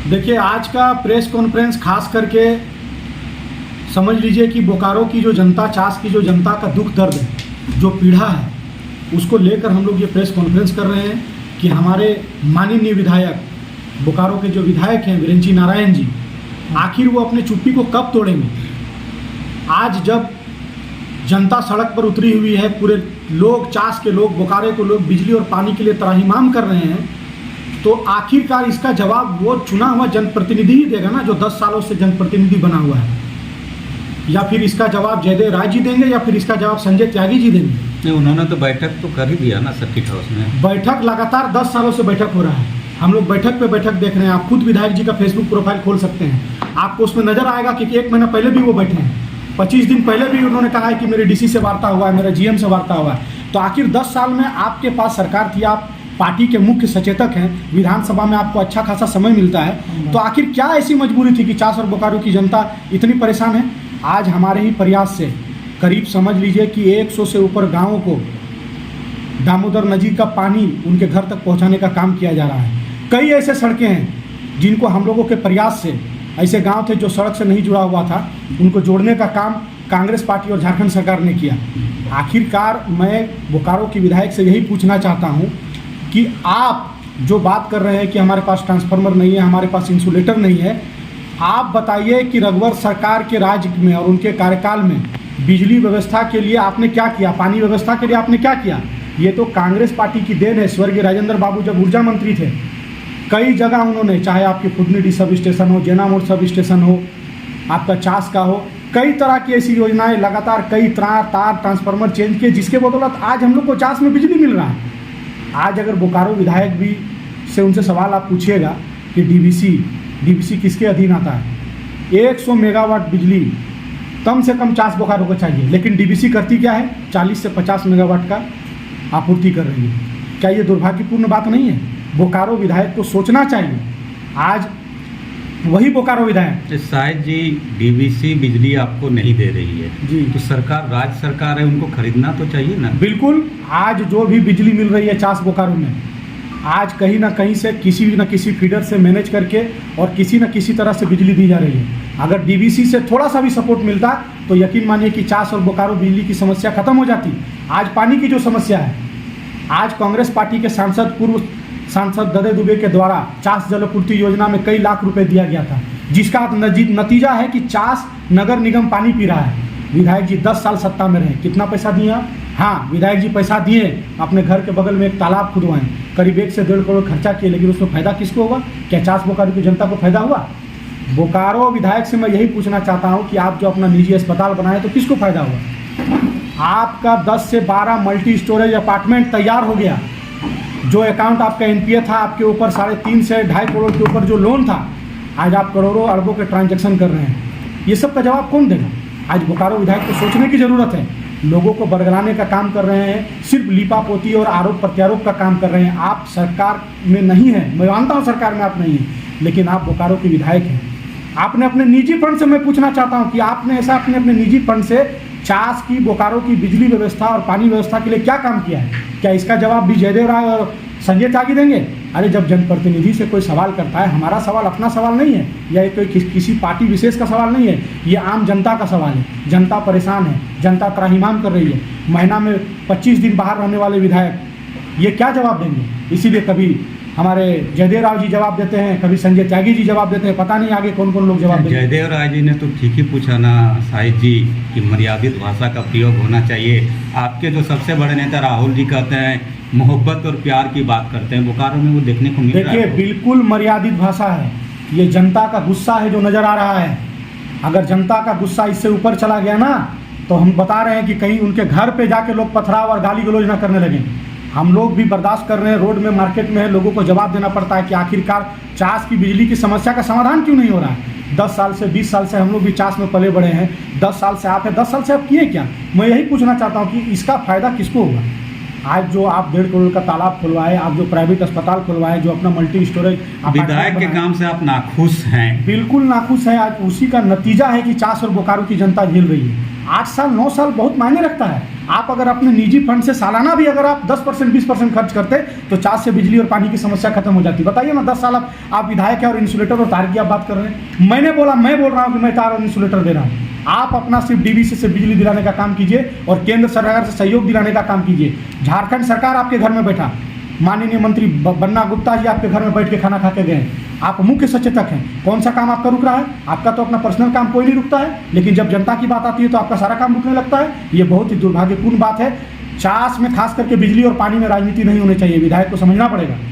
देखिए, आज का प्रेस कॉन्फ्रेंस खास करके समझ लीजिए कि बोकारो की जो जनता, चास की जो जनता का दुख दर्द है, जो पीड़ा है, उसको लेकर हम लोग ये प्रेस कॉन्फ्रेंस कर रहे हैं कि हमारे माननीय विधायक, बोकारो के जो विधायक हैं वीरेंद्र नारायण जी, आखिर वो अपने चुप्पी को कब तोड़ेंगे। आज जब जनता सड़क पर उतरी हुई है, पूरे लोग, चास के लोग, बोकारो के लोग बिजली और पानी के लिए त्राहिमाम कर रहे हैं, तो आखिरकार इसका जवाब वो चुना हुआ जनप्रतिनिधि ही देगा ना, जो 10 सालों से जनप्रतिनिधि बना हुआ है। या फिर इसका जवाब जयदेव राय जी देंगे, या फिर इसका जवाब संजय त्यागी जी देंगे। नहीं, उन्होंने तो बैठक तो कर ही दिया ना सर्किट हाउस में। बैठक लगातार 10 सालों से बैठक हो रहा है, हम लोग बैठक पे बैठक देख रहे हैं। आप खुद विधायक जी का फेसबुक प्रोफाइल खोल सकते हैं, आपको उसमें नजर आएगा कि 1 महीना पहले भी वो बैठे हैं, 25 दिन पहले भी उन्होंने कहा है कि मेरे डीसी से वार्ता हुआ है, मेरे जीएम से वार्ता हुआ है। तो आखिर 10 साल में आपके पास सरकार थी, आप पार्टी के मुख्य सचेतक हैं, विधानसभा में आपको अच्छा खासा समय मिलता है, तो आखिर क्या ऐसी मजबूरी थी कि चास और बोकारो की जनता इतनी परेशान है। आज हमारे ही प्रयास से करीब समझ लीजिए कि 100 से ऊपर गाँवों को दामोदर नदी का पानी उनके घर तक पहुंचाने का काम किया जा रहा है। कई ऐसे सड़कें हैं जिनको हम लोगों के प्रयास से, ऐसे गांव थे जो सड़क से नहीं जुड़ा हुआ था, उनको जोड़ने का काम कांग्रेस पार्टी और झारखंड सरकार ने किया। आखिरकार मैं बोकारो के विधायक से यही पूछना चाहता हूं कि आप जो बात कर रहे हैं कि हमारे पास ट्रांसफार्मर नहीं है, हमारे पास इंसुलेटर नहीं है, आप बताइए कि रघुवर सरकार के राज्य में और उनके कार्यकाल में बिजली व्यवस्था के लिए आपने क्या किया, पानी व्यवस्था के लिए आपने क्या किया। ये तो कांग्रेस पार्टी की देन है। स्वर्गीय राजेंद्र बाबू जब ऊर्जा मंत्री थे, कई जगह उन्होंने, चाहे आपके फुदनीडी सब स्टेशन हो, जेनामोड़ सब स्टेशन हो, आपका चास का हो, कई तरह की ऐसी योजनाएं लगातार, कई तार ट्रांसफार्मर चेंज किए, जिसके बदौलत आज हम लोग को चास में बिजली मिल रहा है। आज अगर बोकारो विधायक भी से उनसे सवाल आप पूछिएगा कि डीवीसी किसके अधीन आता है, 100 मेगावाट बिजली कम से कम चास बोकारो को चाहिए, लेकिन डीवीसी करती क्या है, 40 से 50 मेगावाट का आपूर्ति कर रही है। क्या ये दुर्भाग्यपूर्ण बात नहीं है? बोकारो विधायक को सोचना चाहिए। आज वही बोकारो विधायक, शायद जी डीवीसी बिजली आपको नहीं दे रही है जी, तो सरकार, राज्य सरकार है, उनको खरीदना तो चाहिए ना। बिल्कुल। आज जो भी बिजली मिल रही है चास बोकारो में, आज कहीं ना कहीं से, किसी न किसी फीडर से मैनेज करके और किसी न किसी तरह से बिजली दी जा रही है। अगर डीवीसी से थोड़ा सा भी सपोर्ट मिलता तो यकीन मानिए कि चास और बोकारो बिजली की समस्या खत्म हो जाती। आज पानी की जो समस्या है, आज कांग्रेस पार्टी के सांसद, पूर्व सांसद ददे दुबे के द्वारा चास जलपूर्ति योजना में कई लाख रुपए दिया गया था, जिसका नतीजा है कि चास नगर निगम पानी पी रहा है। विधायक जी 10 साल सत्ता में रहे, कितना पैसा दिए आप? हाँ, विधायक जी पैसा दिए, अपने घर के बगल में एक तालाब खुदवाएं, करीब 1 से 1.5 करोड़ खर्चा किए, लेकिन उसमें फायदा किसको हुआ? क्या चास बोकारो की जनता को फायदा हुआ? बोकारो विधायक से मैं यही पूछना चाहता हूँ कि आप जो अपना निजी अस्पताल बनाए तो किसको फायदा हुआ? आपका 10 से 12 मल्टी स्टोरेज अपार्टमेंट तैयार हो गया, जो अकाउंट आपका एनपीए था, आपके ऊपर 3.5 से 2.5 करोड़ के ऊपर जो लोन था, आज आप करोड़ों अरबों के ट्रांजैक्शन कर रहे हैं। ये सब का जवाब कौन देगा? आज बोकारो विधायक को सोचने की ज़रूरत है। लोगों को बरगलाने का काम कर रहे हैं, सिर्फ लीपापोती और आरोप प्रत्यारोप का काम कर रहे हैं। आप सरकार में नहीं हैं, मैं मानता हूँ सरकार में आप नहीं हैं, लेकिन आप बोकारो के विधायक हैं। आपने अपने निजी फंड से, मैं पूछना चाहता हूँ कि आपने ऐसा अपने निजी फंड से चास की, बोकारो की बिजली व्यवस्था और पानी व्यवस्था के लिए क्या काम किया है? क्या इसका जवाब भी जयदेव राय और संजय त्यागी देंगे? अरे जब जनप्रतिनिधि से कोई सवाल करता है, हमारा सवाल अपना सवाल नहीं है, या कोई किसी पार्टी विशेष का सवाल नहीं है, ये आम जनता का सवाल है। जनता परेशान है, जनता त्राहिमाम कर रही है। महीना में 25 दिन बाहर रहने वाले विधायक ये क्या जवाब देंगे? इसीलिए कभी हमारे जयदेव राव जी जवाब देते हैं, कभी संजय त्यागी जी जवाब देते हैं, पता नहीं आगे कौन कौन लोग जवाब देंगे। जयदेव राय जी ने तो ठीक ही पूछा ना शाहिद जी कि मर्यादित भाषा का प्रयोग होना चाहिए। आपके जो सबसे बड़े नेता राहुल जी कहते हैं मोहब्बत और प्यार की बात करते हैं, बोकारो में वो देखने को मिल रहा है। देखिए, बिल्कुल मर्यादित भाषा है। ये जनता का गुस्सा है जो नज़र आ रहा है। अगर जनता का गुस्सा इससे ऊपर चला गया ना, तो हम बता रहे हैं कि कहीं उनके घर पे जाके लोग पथराव और गाली गलौज ना करने लगे। हम लोग भी बर्दाश्त कर रहे हैं, रोड में, मार्केट में है, लोगों को जवाब देना पड़ता है कि आखिरकार चास की बिजली की समस्या का समाधान क्यों नहीं हो रहा है। 10 साल से 20 साल से हम लोग भी चास में पले बड़े हैं, 10 साल से आप हैं, 10 साल से आप किए क्या? मैं यही पूछना चाहता हूँ कि इसका फ़ायदा किसको होगा? आज जो आप 1.5 करोड़ का तालाब खुलवाए, आप जो प्राइवेट अस्पताल खुलवाए, जो अपना मल्टी स्टोरेज विधायक के काम से आप नाखुश हैं? बिल्कुल नाखुश है। आज उसी का नतीजा है कि चास और बोकारो की जनता झेल रही है। 8 साल 9 साल बहुत मायने रखता है। आप अगर अपने निजी फंड से सालाना भी अगर आप 10% 20% खर्च करते तो 4 से बिजली और पानी की समस्या खत्म हो जाती। बताइए ना, 10 साल आप विधायक है और इंसुलेटर और तार की आप बात कर रहे हैं। मैं बोल रहा हूँ कि मैं तार और इंसुलेटर दे रहा हूँ। आप अपना सिर्फ डीवीसी से बिजली दिलाने का काम कीजिए और केंद्र सरकार से सहयोग दिलाने का काम कीजिए। झारखंड सरकार आपके घर में बैठा, माननीय मंत्री बन्ना गुप्ता जी आपके घर में बैठ के खाना खा के गए। आप मुख्य सचेतक हैं, कौन सा काम आपका रुक रहा है? आपका तो अपना पर्सनल काम कोई नहीं रुकता है, लेकिन जब जनता की बात आती है तो आपका सारा काम रुकने लगता है। ये बहुत ही दुर्भाग्यपूर्ण बात है। चास में खास करके बिजली और पानी में राजनीति नहीं होनी चाहिए, विधायक को समझना पड़ेगा।